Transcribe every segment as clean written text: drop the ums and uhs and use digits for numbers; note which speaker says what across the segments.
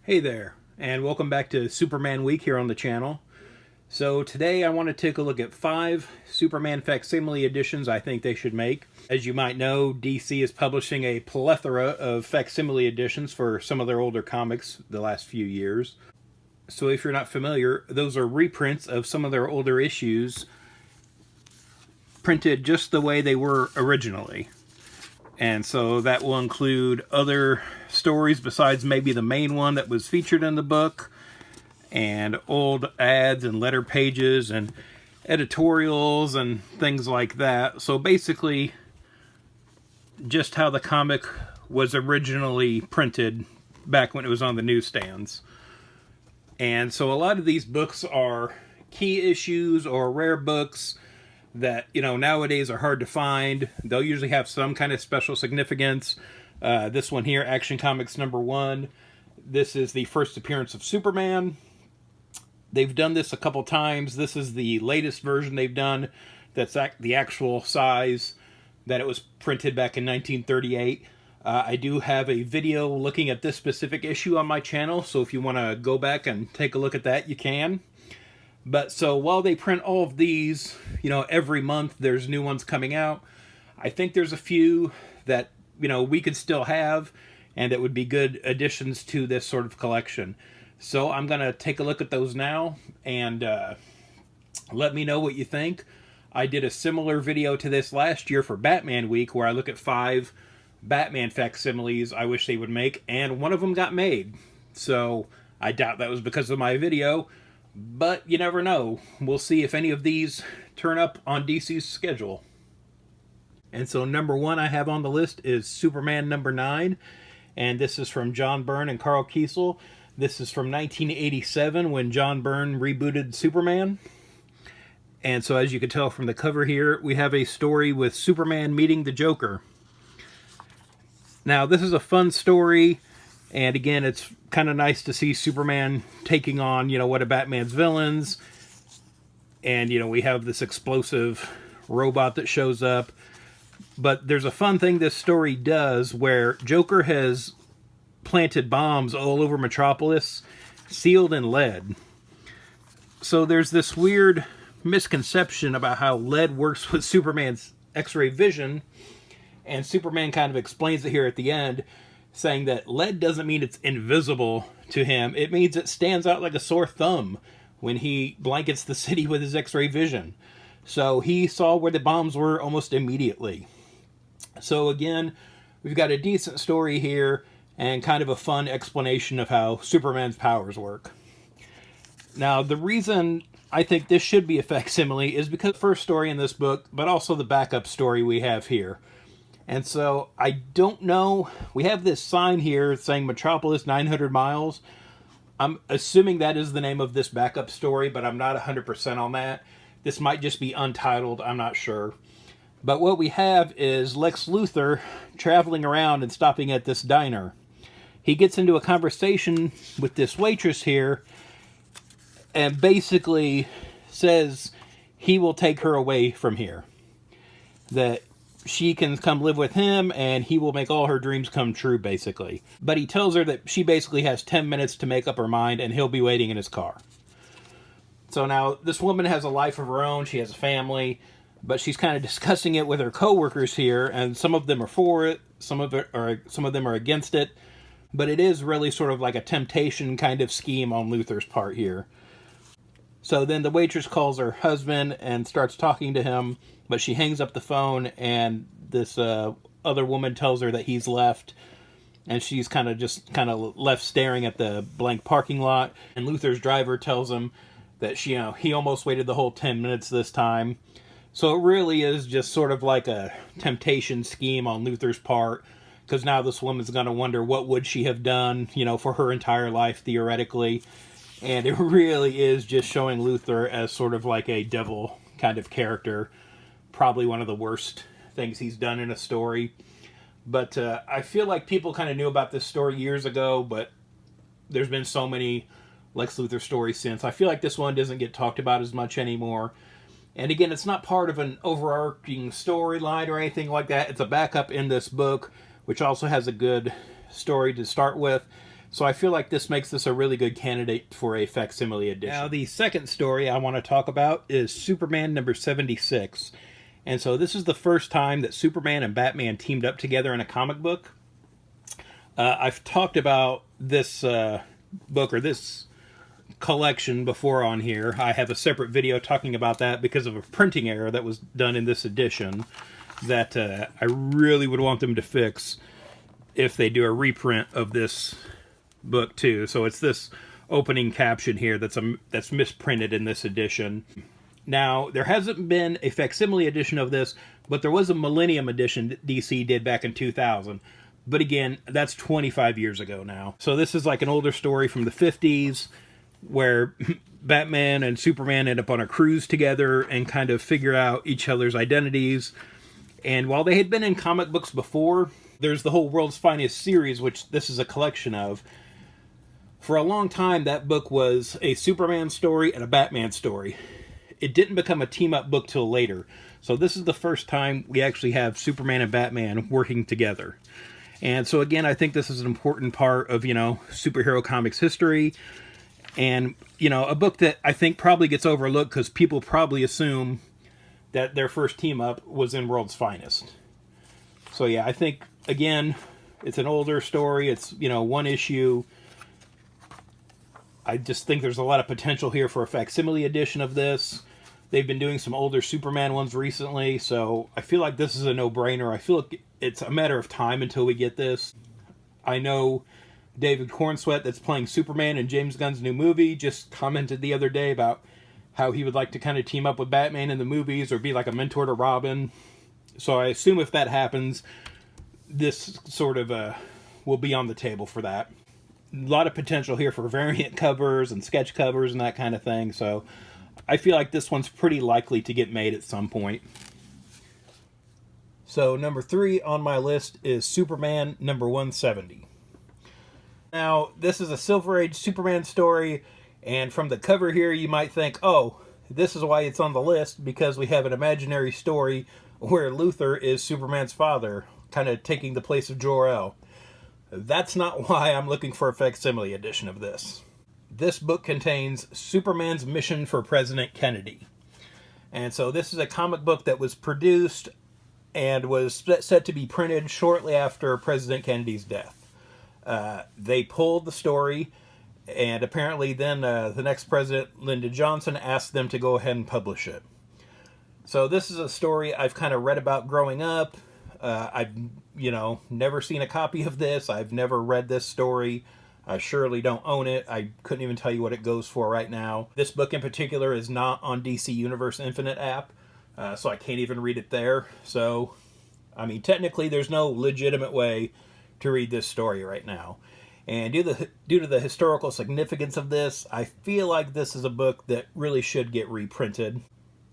Speaker 1: Hey there, and welcome back to Superman Week here on the channel. So today I want to take a look at 5 Superman facsimile editions I think they should make. As you might know, DC is publishing a plethora of facsimile editions for some of their older comics the last few years. So if you're not familiar, those are reprints of some of their older issues printed just the way they were originally. And so that will include other stories besides maybe the main one that was featured in the book, and old ads and letter pages and editorials and things like that. So basically, just how the comic was originally printed back when it was on the newsstands. And so a lot of these books are key issues or rare books that, nowadays are hard to find. They'll usually have some kind of special significance. This one here, Action Comics #1. This is the first appearance of Superman. They've done this a couple times. This is the latest version they've done. That's the actual size that it was printed back in 1938. I do have a video looking at this specific issue on my channel, so if you want to go back and take a look at that, you can. But so while they print all of these, every month there's new ones coming out, I think there's a few that, we could still have and that would be good additions to this sort of collection. So I'm going to take a look at those now and let me know what you think. I did a similar video to this last year for Batman Week where I look at 5 Batman facsimiles I wish they would make, and one of them got made. So I doubt that was because of my video, but you never know. We'll see if any of these turn up on DC's schedule. And so number 1 I have on the list is Superman #9, and this is from John Byrne and Carl Kiesel. This is from 1987 when John Byrne rebooted Superman. And so as you can tell from the cover here, we have a story with Superman meeting the Joker. Now this is a fun story, and again, it's kind of nice to see Superman taking on, one of Batman's villains. And, we have this explosive robot that shows up. But there's a fun thing this story does where Joker has planted bombs all over Metropolis, sealed in lead. So there's this weird misconception about how lead works with Superman's X-ray vision. And Superman kind of explains it here at the end, saying that lead doesn't mean it's invisible to him. It means it stands out like a sore thumb when he blankets the city with his X-ray vision. So he saw where the bombs were almost immediately. So again, we've got a decent story here and kind of a fun explanation of how Superman's powers work. Now, the reason I think this should be a facsimile is because the first story in this book, but also the backup story we have here. And so I don't know, we have this sign here saying Metropolis 900 miles. I'm assuming that is the name of this backup story, but I'm not 100% on that. This might just be untitled, I'm not sure. But what we have is Lex Luthor traveling around and stopping at this diner. He gets into a conversation with this waitress here and basically says he will take her away from here. That she can come live with him and he will make all her dreams come true, basically. But he tells her that she basically has 10 minutes to make up her mind and he'll be waiting in his car. So now this woman has a life of her own, she has a family, but she's kind of discussing it with her coworkers here, and some of them are for it, some of them are against it, but it is really sort of like a temptation kind of scheme on Luthor's part here. So then the waitress calls her husband and starts talking to him, but she hangs up the phone, and this other woman tells her that he's left, and she's kind of left staring at the blank parking lot. And Luthor's driver tells him that he almost waited the whole 10 minutes this time. So it really is just sort of like a temptation scheme on Luthor's part, because now this woman's going to wonder what would she have done, for her entire life, theoretically. And it really is just showing Luthor as sort of like a devil kind of character. Probably one of the worst things he's done in a story. But I feel like people kind of knew about this story years ago, but there's been so many Lex Luthor stories since. I feel like this one doesn't get talked about as much anymore. And again, it's not part of an overarching storyline or anything like that. It's a backup in this book, which also has a good story to start with. So I feel like this makes this a really good candidate for a facsimile edition. Now, the second story I want to talk about is Superman number 76. And so this is the first time that Superman and Batman teamed up together in a comic book. I've talked about this book, or this collection, before on here. I have a separate video talking about that because of a printing error that was done in this edition that I really would want them to fix if they do a reprint of this book too. So it's this opening caption here that's misprinted in this edition. Now, there hasn't been a facsimile edition of this, but there was a Millennium edition that DC did back in 2000. But again, that's 25 years ago now. So this is like an older story from the 50s where Batman and Superman end up on a cruise together and kind of figure out each other's identities. And while they had been in comic books before, there's the whole World's Finest series, which this is a collection of. For a long time, that book was a Superman story and a Batman story. It didn't become a team-up book till later. So this is the first time we actually have Superman and Batman working together. And so again, I think this is an important part of, superhero comics history. And, a book that I think probably gets overlooked because people probably assume that their first team-up was in World's Finest. So yeah, I think, again, it's an older story. It's, one issue. I just think there's a lot of potential here for a facsimile edition of this. They've been doing some older Superman ones recently, so I feel like this is a no-brainer. I feel like it's a matter of time until we get this. I know David Cornsweet, that's playing Superman in James Gunn's new movie, just commented the other day about how he would like to kind of team up with Batman in the movies or be like a mentor to Robin. So I assume if that happens, this sort of will be on the table for that. A lot of potential here for variant covers and sketch covers and that kind of thing, so I feel like this one's pretty likely to get made at some point. So number 3 on my list is Superman number 170. Now, this is a Silver Age Superman story, and from the cover here you might think, oh, this is why it's on the list, because we have an imaginary story where Luthor is Superman's father, kind of taking the place of Jor-El. That's not why I'm looking for a facsimile edition of this. This book contains Superman's mission for President Kennedy. And so this is a comic book that was produced and was set to be printed shortly after President Kennedy's death. They pulled the story, and apparently then the next president, Lyndon Johnson, asked them to go ahead and publish it. So this is a story I've kind of read about growing up. I've, never seen a copy of this. I've never read this story. I surely don't own it. I couldn't even tell you what it goes for right now. This book in particular is not on DC Universe Infinite app, so I can't even read it there. So, technically there's no legitimate way to read this story right now. And due to the historical significance of this, I feel like this is a book that really should get reprinted.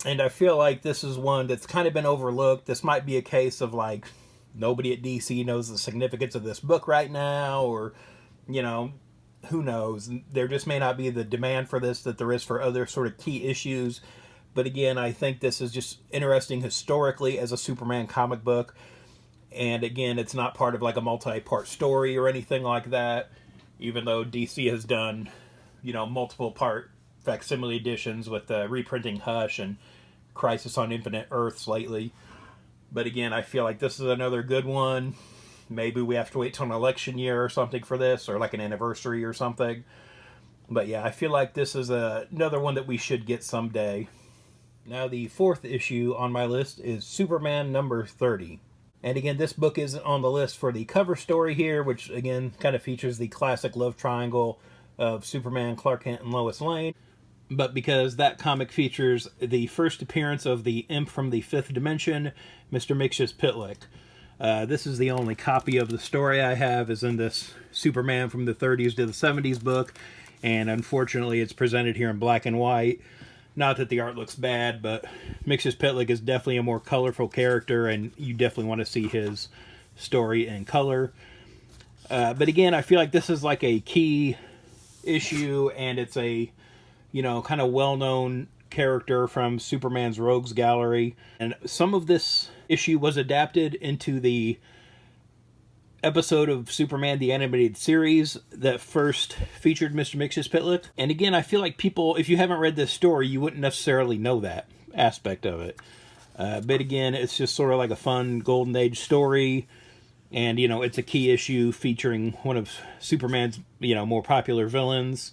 Speaker 1: And I feel like this is one that's kind of been overlooked. This might be a case of like, nobody at DC knows the significance of this book right now, or, who knows? There just may not be the demand for this that there is for other sort of key issues. But again, I think this is just interesting historically as a Superman comic book. And again, it's not part of like a multi-part story or anything like that, even though DC has done, multiple part facsimile editions with reprinting Hush and Crisis on Infinite Earths lately. But again, I feel like this is another good one. Maybe we have to wait till an election year or something for this, or like an anniversary or something. But yeah, I feel like this is another one that we should get someday. Now, the 4th issue on my list is Superman number 30. And again, this book isn't on the list for the cover story here, which again kind of features the classic love triangle of Superman, Clark Kent, and Lois Lane. But because that comic features the first appearance of the imp from the 5th dimension, Mr. Mxyzptlk. This is the only copy of the story I have, is in this Superman from the 30s to the 70s book, and unfortunately it's presented here in black and white. Not that the art looks bad, but Mxyzptlk is definitely a more colorful character, and you definitely want to see his story in color. But again, I feel like this is like a key issue, and it's a kind of well-known character from Superman's Rogues Gallery. And some of this issue was adapted into the episode of Superman the Animated Series that first featured Mr. Mxyzptlk. And again, I feel like people, if you haven't read this story, you wouldn't necessarily know that aspect of it. But again, it's just sort of like a fun Golden Age story. And, you know, it's a key issue featuring one of Superman's, you know, more popular villains.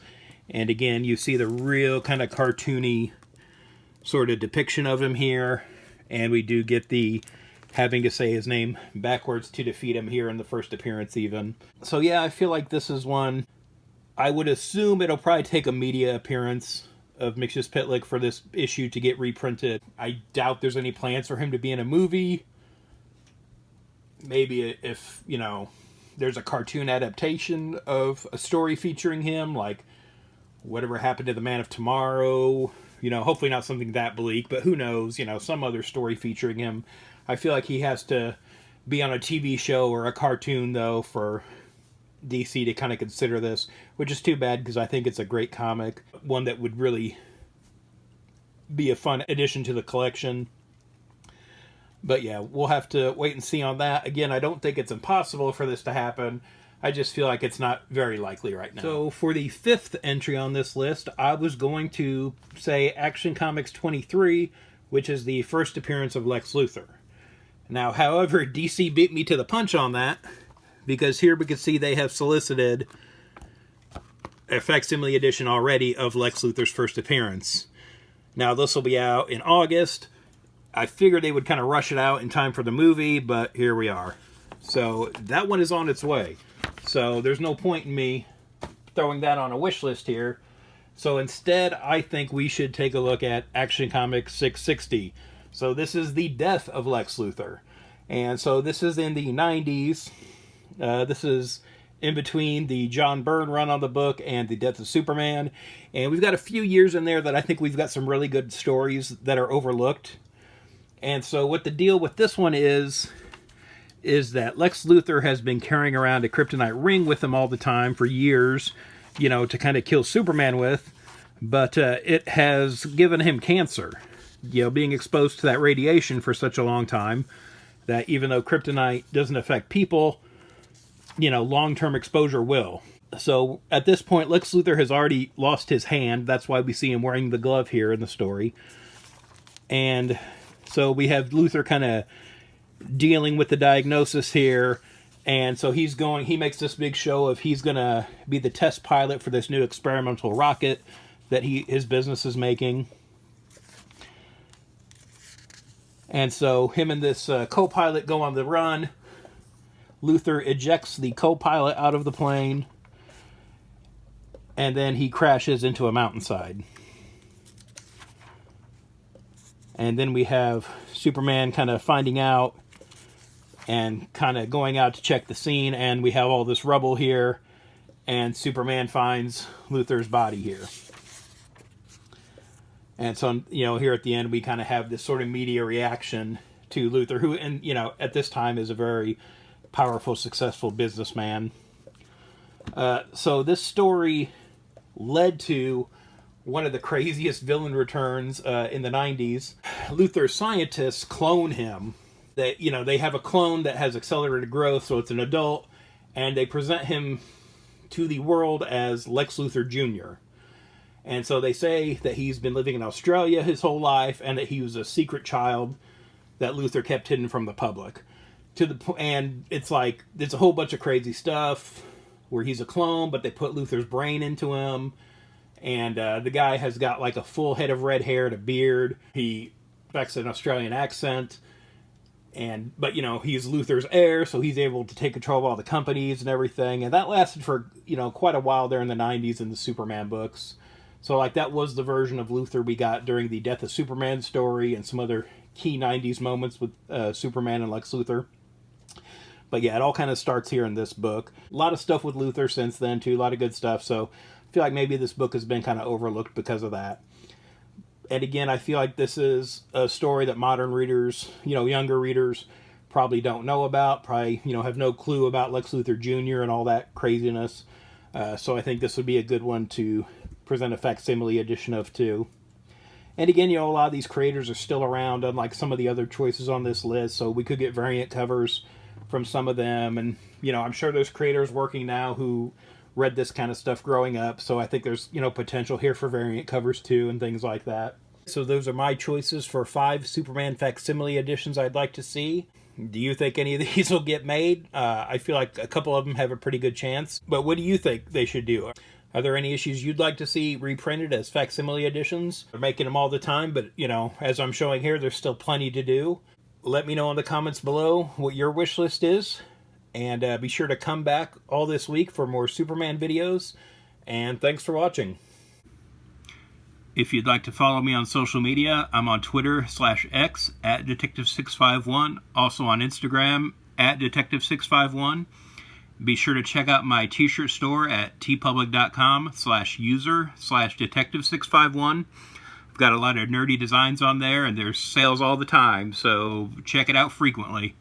Speaker 1: And again, you see the real kind of cartoony sort of depiction of him here. And we do get the having to say his name backwards to defeat him here in the first appearance even. So yeah, I feel like this is one, I would assume it'll probably take a media appearance of Mxyzptlk for this issue to get reprinted. I doubt there's any plans for him to be in a movie. Maybe if, you know, there's a cartoon adaptation of a story featuring him, like Whatever Happened to the Man of Tomorrow. You know, hopefully not something that bleak, but who knows, you know, some other story featuring him. I feel like he has to be on a TV show or a cartoon, though, for DC to kind of consider this, which is too bad because I think it's a great comic, one that would really be a fun addition to the collection. But yeah, we'll have to wait and see on that. Again, I don't think it's impossible for this to happen. I just feel like it's not very likely right now. So for the 5th entry on this list, I was going to say Action Comics 23, which is the first appearance of Lex Luthor. Now, however, DC beat me to the punch on that, because here we can see they have solicited a facsimile edition already of Lex Luthor's first appearance. Now, this will be out in August. I figured they would kind of rush it out in time for the movie, but here we are. So that one is on its way. So there's no point in me throwing that on a wish list here. So instead, I think we should take a look at Action Comics 660. So this is the death of Lex Luthor. And so this is in the 90s. This is in between the John Byrne run on the book and the death of Superman. And we've got a few years in there that I think we've got some really good stories that are overlooked. And so what the deal with this one is that Lex Luthor has been carrying around a kryptonite ring with him all the time for years, you know, to kind of kill Superman with. But it has given him cancer. You know, being exposed to that radiation for such a long time, that even though kryptonite doesn't affect people, you know, long-term exposure will. So at this point, Lex Luthor has already lost his hand. That's why we see him wearing the glove here in the story. And so we have Luthor kind of dealing with the diagnosis here. And so he makes this big show of he's going to be the test pilot for this new experimental rocket that his business is making. And so him and this co-pilot go on the run. Luthor ejects the co-pilot out of the plane. And then he crashes into a mountainside. And then we have Superman kind of finding out and kind of going out to check the scene. And we have all this rubble here. And Superman finds Luthor's body here. And so, you know, here at the end, we kind of have this sort of media reaction to Luthor, who, and you know, at this time is a very powerful, successful businessman. So this story led to one of the craziest villain returns in the 90s. Luthor's scientists clone him. They have a clone that has accelerated growth, so it's an adult, and they present him to the world as Lex Luthor Jr., and so they say that he's been living in Australia his whole life and that he was a secret child that Luthor kept hidden from the public. And it's like, it's a whole bunch of crazy stuff where he's a clone, but they put Luthor's brain into him. And the guy has got like a full head of red hair and a beard. He speaks an Australian accent. But, you know, he's Luthor's heir, so he's able to take control of all the companies and everything. And that lasted for, you know, quite a while there in the 90s in the Superman books. So, like, that was the version of Luthor we got during the Death of Superman story and some other key 90s moments with Superman and Lex Luthor. But, yeah, it all kind of starts here in this book. A lot of stuff with Luthor since then, too. A lot of good stuff. So, I feel like maybe this book has been kind of overlooked because of that. And, again, I feel like this is a story that modern readers, you know, younger readers, probably don't know about. Probably, you know, have no clue about Lex Luthor Jr. and all that craziness. So, I think this would be a good one to present a facsimile edition of too. And again, you know, a lot of these creators are still around, unlike some of the other choices on this list, so we could get variant covers from some of them. And, you know, I'm sure there's creators working now who read this kind of stuff growing up, so I think there's, you know, potential here for variant covers too and things like that. So those are my choices for 5 Superman facsimile editions I'd like to see. Do you think any of these will get made? I feel like a couple of them have a pretty good chance, but what do you think they should do? Are there any issues you'd like to see reprinted as facsimile editions? They're making them all the time, but, you know, as I'm showing here, there's still plenty to do. Let me know in the comments below what your wish list is, and be sure to come back all this week for more Superman videos, and thanks for watching. If you'd like to follow me on social media, I'm on Twitter/X @Detective651, also on Instagram @Detective651. Be sure to check out my t-shirt store at tpublic.com/user/Detective651. I've got a lot of nerdy designs on there, and there's sales all the time, so check it out frequently.